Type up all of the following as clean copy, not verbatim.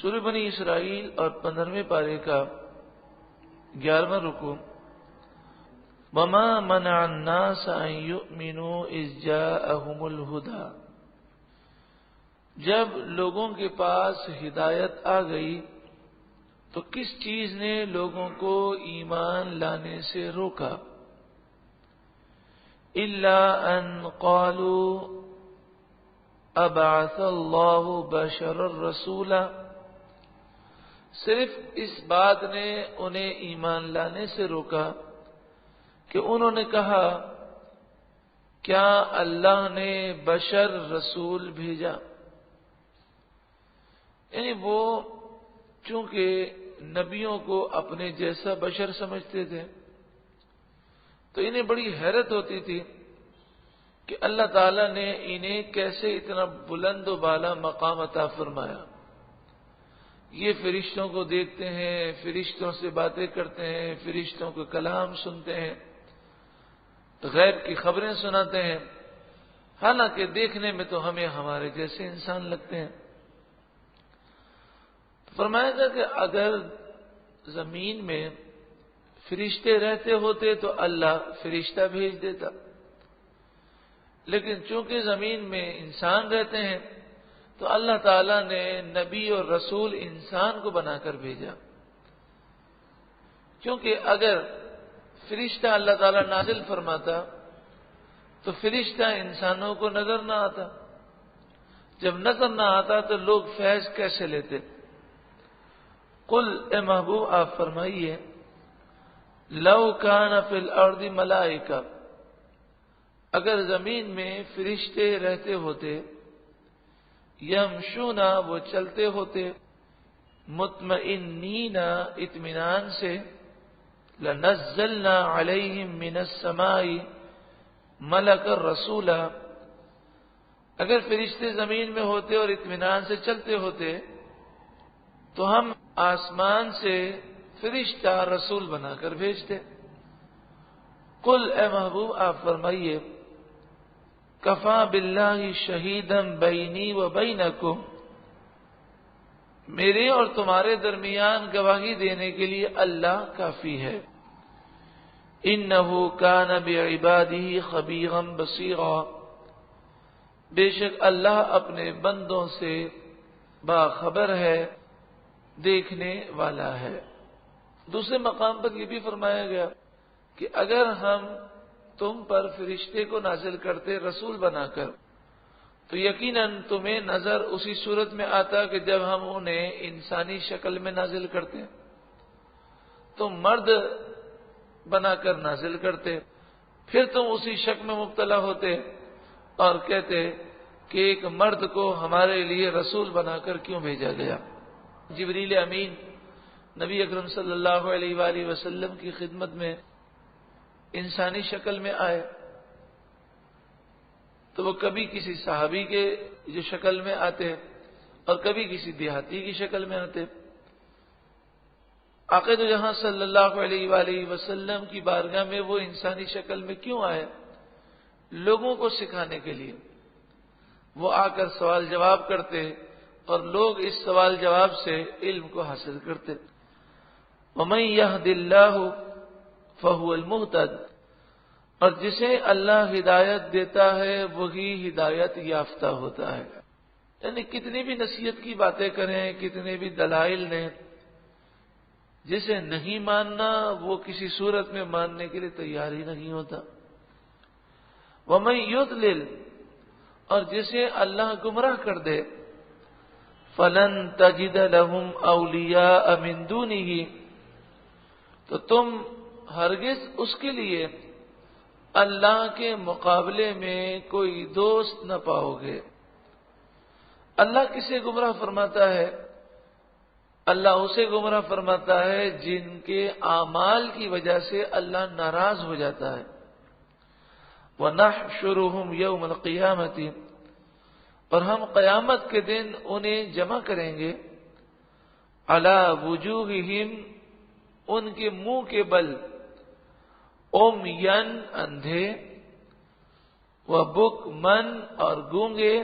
سورہ بنی اسرائیل اور 15ویں پارے کا 11واں رکوع. وما منع الناس ان يؤمنوا اذ جاءهم الهدى. جب لوگوں کے پاس ہدایت آ گئی تو کس چیز نے لوگوں کو ایمان لانے سے روکا؟ الا ان قالوا ابعث اللہ بشرا رسولا. صرف اس بات نے انہیں ایمان لانے سے روکا کہ انہوں نے کہا کیا اللہ نے بشر رسول بھیجا. یعنی وہ چونکہ نبیوں کو اپنے جیسا بشر سمجھتے تھے تو انہیں بڑی حیرت ہوتی تھی کہ اللہ تعالیٰ نے انہیں کیسے اتنا بلند و بالا مقام عطا فرمایا. یہ فرشتوں کو دیکھتے ہیں، فرشتوں سے باتیں کرتے ہیں، فرشتوں کے کلام سنتے ہیں، غیب کی خبریں سناتے ہیں، حالانکہ دیکھنے میں تو ہمیں ہمارے جیسے انسان لگتے ہیں. فرمایا تھا کہ اگر زمین میں فرشتے رہتے ہوتے تو اللہ فرشتہ بھیج دیتا، لیکن چونکہ زمین میں انسان رہتے ہیں تو اللہ تعالیٰ نے نبی اور رسول انسان کو بنا کر بھیجا. کیونکہ اگر فرشتہ اللہ تعالیٰ نازل فرماتا تو فرشتہ انسانوں کو نظر نہ آتا، جب نظر نہ آتا تو لوگ فیض کیسے لیتے؟ قل اے محبوب آپ فرمائیے لو کان فی الارض ملائکہ، اگر زمین میں فرشتے رہتے ہوتے، یمشون وہ چلتے ہوتے، مطمئنین اطمینان سے، لنزلنا علیہم من السماء ملکا رسولا، اگر فرشتے زمین میں ہوتے اور اطمینان سے چلتے ہوتے تو ہم آسمان سے فرشتہ رسول بنا کر بھیجتے. قل اے محبوب آپ فرمائیے کفا باللہ شہیدا بینی و بینکم، میرے اور تمہارے درمیان گواہی دینے کے لیے اللہ کافی ہے. انہ کان بعبادہ خبیرا بصیرا، بے شک اللہ اپنے بندوں سے باخبر ہے، دیکھنے والا ہے. دوسرے مقام پر یہ بھی فرمایا گیا کہ اگر ہم تم پر فرشتے کو نازل کرتے رسول بنا کر تو یقیناً تمہیں نظر اسی صورت میں آتا کہ جب ہم انہیں انسانی شکل میں نازل کرتے، تم مرد بنا کر نازل کرتے، پھر تم اسی شک میں مبتلا ہوتے اور کہتے کہ ایک مرد کو ہمارے لیے رسول بنا کر کیوں بھیجا گیا. جبریل امین نبی اکرم صلی اللہ علیہ وآلہ وسلم کی خدمت میں انسانی شکل میں آئے تو وہ کبھی کسی صحابی کے جو شکل میں آتے اور کبھی کسی دیہاتی کی شکل میں آتے. آقا تو جہاں صلی اللہ علیہ وآلہ وسلم کی بارگاہ میں وہ انسانی شکل میں کیوں آئے؟ لوگوں کو سکھانے کے لیے. وہ آ کر سوال جواب کرتے اور لوگ اس سوال جواب سے علم کو حاصل کرتے. وَمَن يَهْدِ اللَّهُ فَهُوَ الْمُهْتَدِ، اور جسے اللہ ہدایت دیتا ہے وہی ہدایت یافتہ ہوتا ہے. یعنی کتنی بھی نصیحت کی باتیں کریں، کتنے بھی دلائل نے، جسے نہیں ماننا وہ کسی صورت میں ماننے کے لیے تیار ہی نہیں ہوتا. وَمَن يُضْلِلْ، اور جسے اللہ گمراہ کر دے، فَلَن تَجِدَ لَهُمْ أَوْلِيَاءَ مِن دُونِهِ، تو تم ہرگز اس کے لیے اللہ کے مقابلے میں کوئی دوست نہ پاؤ گے. اللہ کسے گمراہ فرماتا ہے؟ اللہ اسے گمراہ فرماتا ہے جن کے اعمال کی وجہ سے اللہ ناراض ہو جاتا ہے. وَنَحْشُرُهُمْ يَوْمَ الْقِيَامَةِ، اور ہم قیامت کے دن انہیں جمع کریں گے. عَلَى وُجُوهِهِمْ، ان کے منہ کے بل، عُمْيًا اندھے، وَبُكْمًا اور گونگے،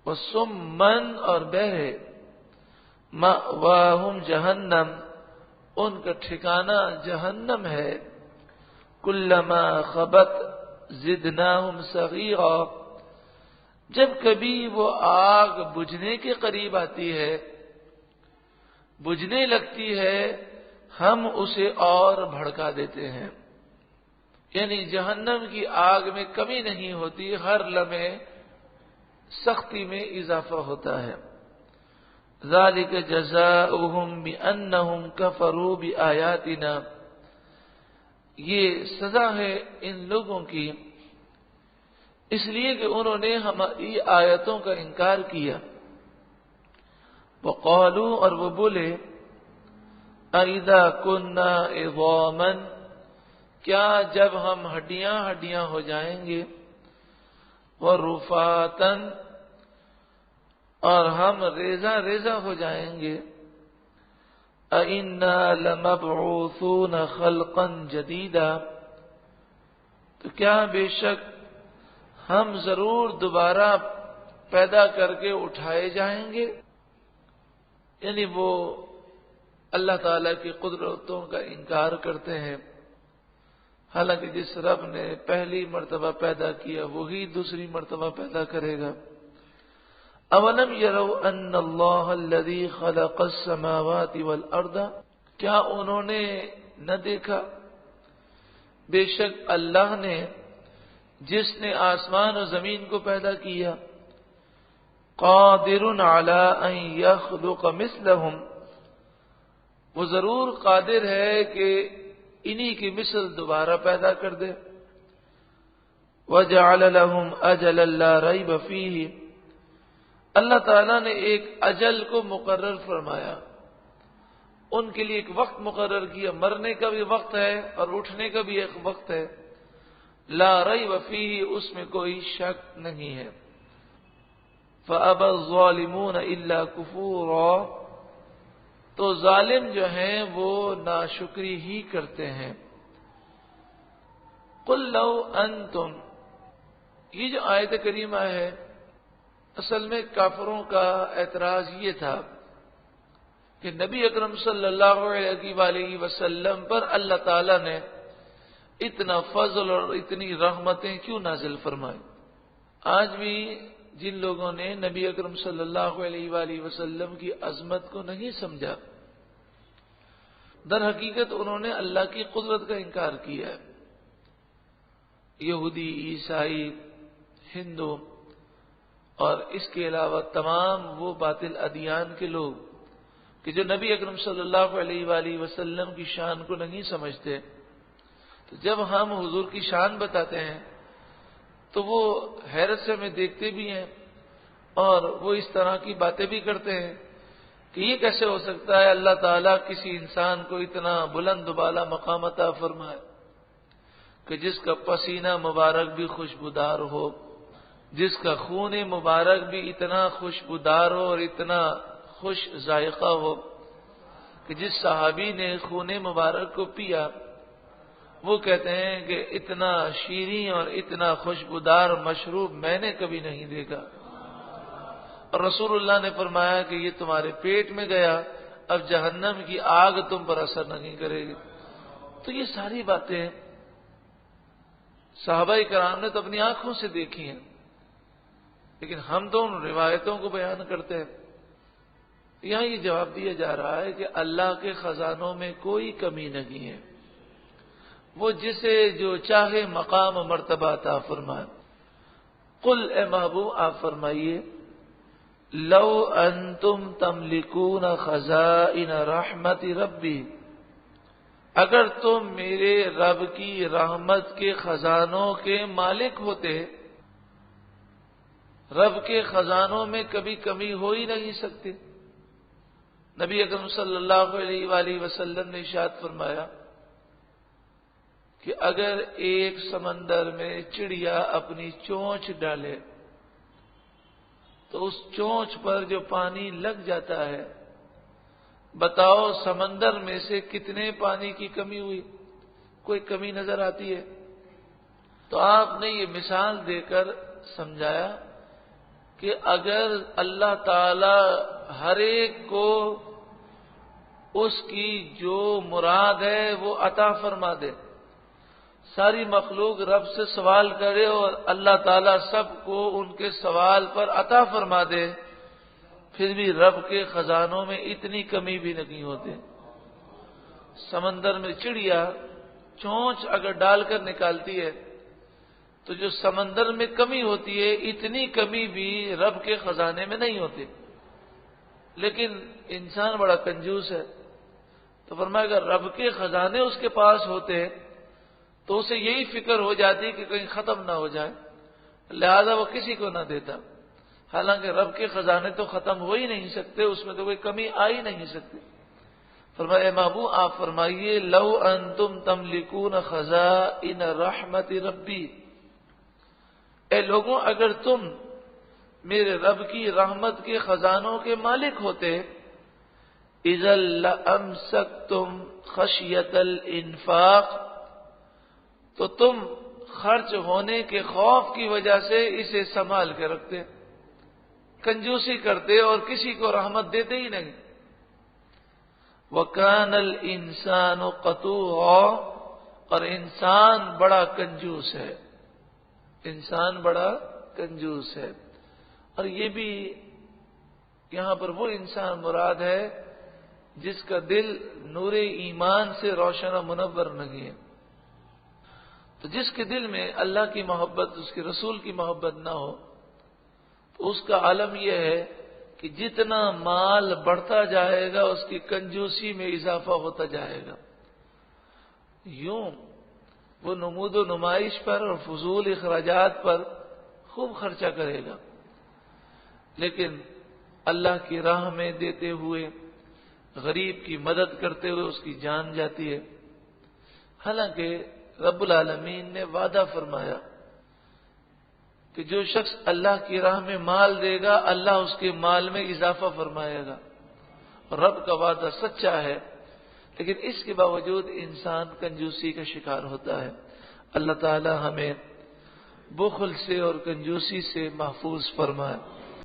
وَصُمًّا اور بہرے، مأواہم جہنم، ان کا ٹھکانہ جہنم ہے، کلما خبت زدناہم سعیرا، جب کبھی وہ آگ بجھنے کے قریب آتی ہے، بجھنے لگتی ہے، ہم اسے اور بھڑکا دیتے ہیں۔ یعنی جہنم کی آگ میں کمی نہیں ہوتی، ہر لمحے سختی میں اضافہ ہوتا ہے۔ ذالک جزاؤہم بانہم کفروا بآیاتنا، یہ سزا ہے ان لوگوں کی اس لیے کہ انہوں نے ہماری آیتوں کا انکار کیا۔ وقالوا، اور وہ بولے، اذا كنا عظاما، کیا جب ہم ہڈیاں ہڈیاں ہو جائیں گے، ورفاتا، اور ہم ریزہ ریزہ ہو جائیں گے، اِنَّا لَمَبْعُوثُونَ خَلْقًا جَدِيدًا، تو کیا بے شک ہم ضرور دوبارہ پیدا کر کے اٹھائے جائیں گے۔ یعنی وہ اللہ تعالی کی قدرتوں کا انکار کرتے ہیں، حالانکہ جس رب نے پہلی مرتبہ پیدا کیا وہی دوسری مرتبہ پیدا کرے گا۔ اولم یروا ان اللہ الذی خلق السماوات والارض، کیا انہوں نے نہ دیکھا بے شک اللہ نے جس نے آسمان و زمین کو پیدا کیا، قادر علی ان یخلق مثلہم، وہ ضرور قادر ہے کہ انہی کی مثل دوبارہ پیدا کر دے۔ وجعل لهم اجلا لا ریب فیہ، اللہ تعالیٰ نے ایک اجل کو مقرر فرمایا، ان کے لیے ایک وقت مقرر کیا، مرنے کا بھی وقت ہے اور اٹھنے کا بھی ایک وقت ہے، لا ریب فیہ، اس میں کوئی شک نہیں ہے۔ فَأَبَى الظَّالِمُونَ إِلَّا كُفُورًا، تو ظالم جو ہیں وہ ناشکری ہی کرتے ہیں۔ قُل لَّوْ أَنتُمْ، یہ جو آیت کریمہ ہے اصل میں کافروں کا اعتراض یہ تھا کہ نبی اکرم صلی اللہ علیہ وآلہ وسلم پر اللہ تعالی نے اتنا فضل اور اتنی رحمتیں کیوں نازل فرمائیں۔ آج بھی جن لوگوں نے نبی اکرم صلی اللہ علیہ وآلہ وسلم کی عظمت کو نہیں سمجھا، در حقیقت انہوں نے اللہ کی قدرت کا انکار کیا ہے۔ یہودی، عیسائی، ہندو اور اس کے علاوہ تمام وہ باطل ادیان کے لوگ کہ جو نبی اکرم صلی اللہ علیہ وآلہ وسلم کی شان کو نہیں سمجھتے، تو جب ہم حضور کی شان بتاتے ہیں تو وہ حیرت سے ہمیں دیکھتے بھی ہیں اور وہ اس طرح کی باتیں بھی کرتے ہیں کہ یہ کیسے ہو سکتا ہے اللہ تعالیٰ کسی انسان کو اتنا بلند و بالا مقام عطا فرمائے کہ جس کا پسینہ مبارک بھی خوشبودار ہو، جس کا خون مبارک بھی اتنا خوشبودار ہو اور اتنا خوش ذائقہ ہو کہ جس صحابی نے خون مبارک کو پیا وہ کہتے ہیں کہ اتنا شیریں اور اتنا خوشبودار مشروب میں نے کبھی نہیں دیکھا، اور رسول اللہ نے فرمایا کہ یہ تمہارے پیٹ میں گیا، اب جہنم کی آگ تم پر اثر نہیں کرے گی۔ تو یہ ساری باتیں صحابہ کرام نے تو اپنی آنکھوں سے دیکھی ہیں، لیکن ہم تو ان روایتوں کو بیان کرتے ہیں۔ یہاں یہ جواب دیا جا رہا ہے کہ اللہ کے خزانوں میں کوئی کمی نہیں ہے، وہ جسے جو چاہے مقام و مرتبہ عطا فرمائے۔ قل، اے محبوب آپ فرمائیے، لو انتم تملکون خزائن رحمت ربی، اگر تم میرے رب کی رحمت کے خزانوں کے مالک ہوتے، رب کے خزانوں میں کبھی کمی ہو ہی نہیں سکتی۔ نبی اکرم صلی اللہ علیہ وآلہ وسلم نے ارشاد فرمایا کہ اگر ایک سمندر میں چڑیا اپنی چونچ ڈالے تو اس چونچ پر جو پانی لگ جاتا ہے، بتاؤ سمندر میں سے کتنے پانی کی کمی ہوئی؟ کوئی کمی نظر آتی ہے؟ تو آپ نے یہ مثال دے کر سمجھایا کہ کہ اگر اللہ تعالی ہر ایک کو اس کی جو مراد ہے وہ عطا فرما دے، ساری مخلوق رب سے سوال کرے اور اللہ تعالیٰ سب کو ان کے سوال پر عطا فرما دے، پھر بھی رب کے خزانوں میں اتنی کمی بھی نہیں ہوتی۔ سمندر میں چڑیا چونچ اگر ڈال کر نکالتی ہے تو جو سمندر میں کمی ہوتی ہے اتنی کمی بھی رب کے خزانے میں نہیں ہوتی۔ لیکن انسان بڑا کنجوس ہے، تو فرمایا اگر رب کے خزانے اس کے پاس ہوتے تو اسے یہی فکر ہو جاتی کہ کہیں ختم نہ ہو جائے، لہذا وہ کسی کو نہ دیتا۔ حالانکہ رب کے خزانے تو ختم ہو ہی نہیں سکتے، اس میں تو کوئی کمی آ ہی نہیں سکتی۔ فرمایا اے محبوب آپ فرمائیے لو انتم تملکون خزائن رحمت ربی، اے لوگوں اگر تم میرے رب کی رحمت کے خزانوں کے مالک ہوتے، اذا لامسکتم خشیت الانفاق، تو تم خرچ ہونے کے خوف کی وجہ سے اسے سنبھال کے رکھتے، کنجوسی کرتے اور کسی کو رحمت دیتے ہی نہیں۔ وَكَانَ الْإِنسَانُ قَتُورًا، اور انسان بڑا کنجوس ہے، انسان بڑا کنجوس ہے۔ اور یہ بھی یہاں پر وہ انسان مراد ہے جس کا دل نور ایمان سے روشن و منور نہیں ہے۔ تو جس کے دل میں اللہ کی محبت، اس کے رسول کی محبت نہ ہو، تو اس کا عالم یہ ہے کہ جتنا مال بڑھتا جائے گا اس کی کنجوسی میں اضافہ ہوتا جائے گا۔ یوں وہ نمود و نمائش پر اور فضول اخراجات پر خوب خرچہ کرے گا، لیکن اللہ کی راہ میں دیتے ہوئے، غریب کی مدد کرتے ہوئے اس کی جان جاتی ہے۔ حالانکہ رب العالمین نے وعدہ فرمایا کہ جو شخص اللہ کی راہ میں مال دے گا اللہ اس کے مال میں اضافہ فرمائے گا، اور رب کا وعدہ سچا ہے، لیکن اس کے باوجود انسان کنجوسی کا شکار ہوتا ہے۔ اللہ تعالی ہمیں بخل سے اور کنجوسی سے محفوظ فرمائے۔